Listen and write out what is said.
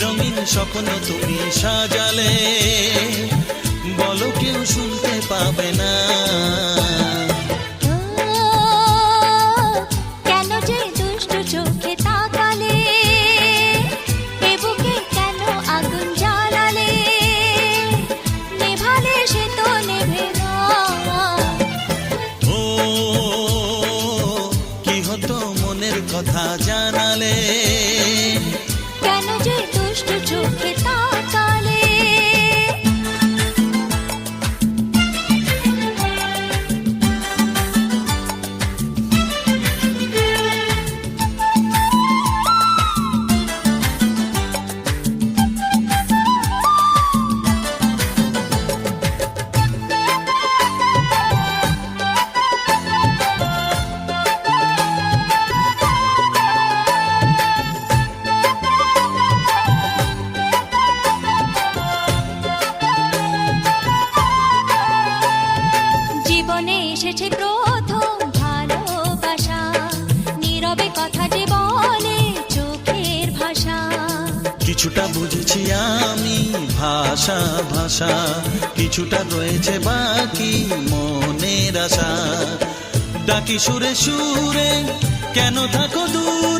রঙিন স্বপ্ন তুমি সাজালে, বলো কেউ শুনতে পাবে না। কেন যে দুষ্ট চোখে তাকালে, এ বুকে কেন আগুন জ্বালালে, নেভালে সে তো নেভে না। ও কি হতো মনের কথা জানালে, কেন যে দুষ্ট চোখে তাকালে। জীবনে এসেছে প্রথম ভালোবাসা, নীরবে কথা যে বলে চোখের ভাষা। কিছুটা বুঝেছি আমি ভাষা ভাষা, কিছুটা রয়েছে বাকি মনের আশা। ডাকি সুরে সুরে কেন থাকো দূরে,